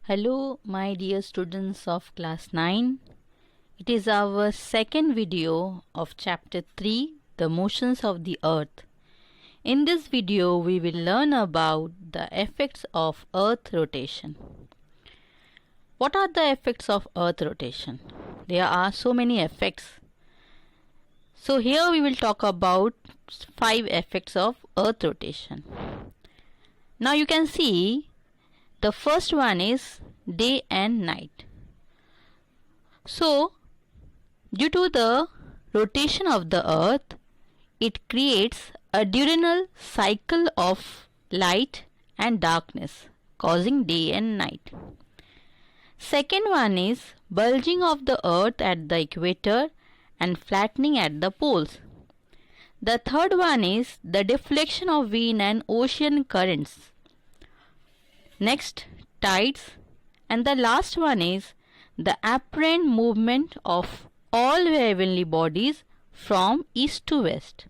Hello, my dear students of class 9. It is our second video of chapter 3, The Motions of the Earth. In this video, we will learn about the effects of Earth rotation. What are the effects of Earth rotation? There are so many effects. So here we will talk about 5 effects of Earth rotation. Now you can see the first one is day and night. So, due to the rotation of the earth, it creates a diurnal cycle of light and darkness, causing day and night. Second one is bulging of the earth at the equator and flattening at the poles. The third one is the deflection of wind and ocean currents. Next, tides, and the last one is the apparent movement of all heavenly bodies from east to west.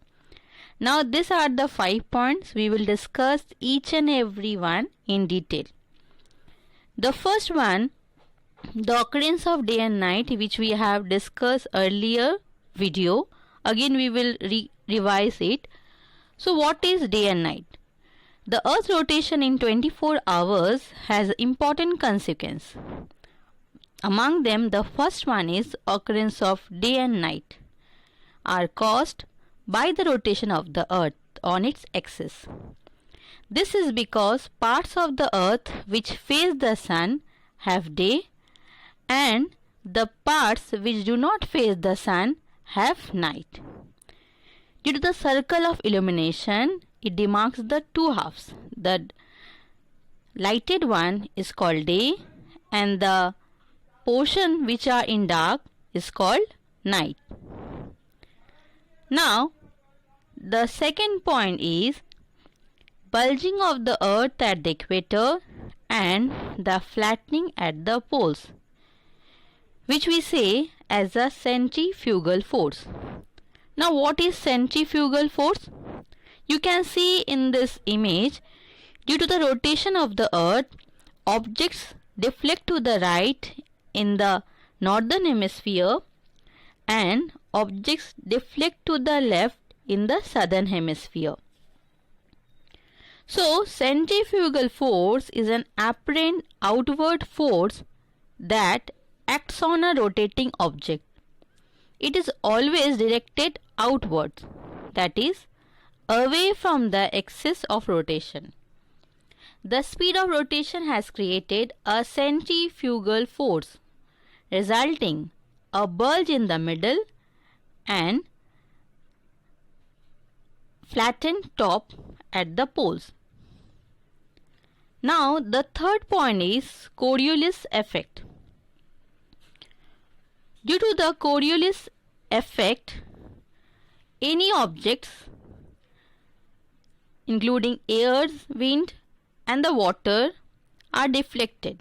Now these are the 5 points. We will discuss each and every one in detail. The first one, the occurrence of day and night, which we have discussed earlier video. Again we will revise it. So what is day and night? The Earth's rotation in 24 hours has important consequences. Among them, the first one is occurrence of day and night are caused by the rotation of the Earth on its axis. This is because parts of the Earth which face the sun have day and the parts which do not face the sun have night. Due to the circle of illumination, it demarks the two halves. The lighted one is called day and the portion which are in dark is called night. Now, the second point is bulging of the earth at the equator and the flattening at the poles, which we say as a centrifugal force. Now, what is centrifugal force? You can see in this image, due to the rotation of the earth, objects deflect to the right in the northern hemisphere and objects deflect to the left in the southern hemisphere. So, centrifugal force is an apparent outward force that acts on a rotating object. It is always directed outwards, that is, away from the axis of rotation. The speed of rotation has created a centrifugal force, resulting a bulge in the middle and flattened top at the poles. Now the third point is Coriolis effect. Due to the Coriolis effect, any objects including air, wind and the water are deflected.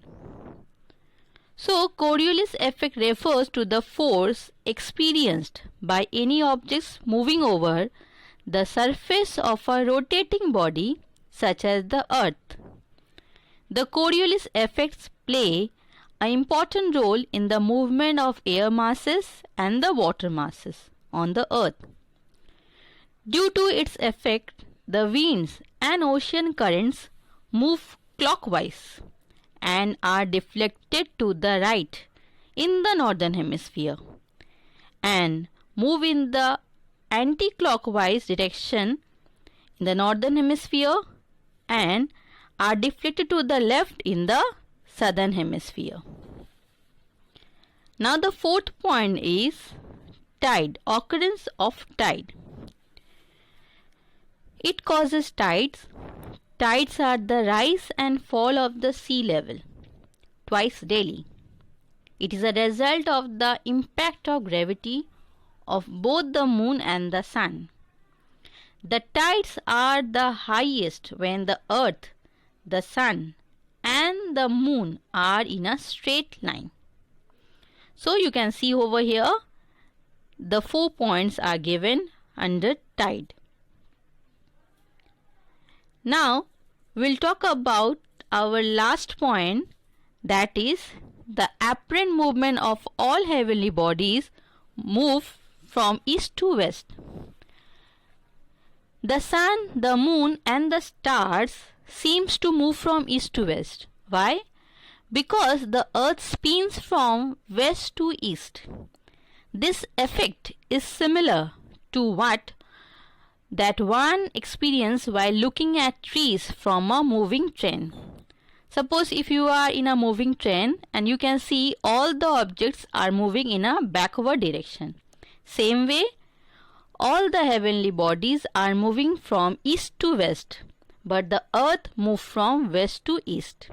So, Coriolis effect refers to the force experienced by any objects moving over the surface of a rotating body such as the earth. The Coriolis effects play an important role in the movement of air masses and the water masses on the earth. Due to its effect, the winds and ocean currents move clockwise and are deflected to the right in the northern hemisphere and move in the anti-clockwise direction in the northern hemisphere and are deflected to the left in the southern hemisphere. Now the fourth point is tide, occurrence of tide. It causes tides. Tides are the rise and fall of the sea level twice daily. It is a result of the impact of gravity of both the moon and the sun. The tides are the highest when the earth, the sun and the moon are in a straight line. So you can see over here the 4 points are given under tide. Now we'll talk about our last point, That is, the apparent movement of all heavenly bodies move from east to west. The sun, the moon and the stars seems to move from east to west. Why? Because the earth spins from west to east. This effect is similar to what that one experiences while looking at trees from a moving train. Suppose if you are in a moving train and you can see all the objects are moving in a backward direction. Same way, all the heavenly bodies are moving from east to west, but the earth moves from west to east.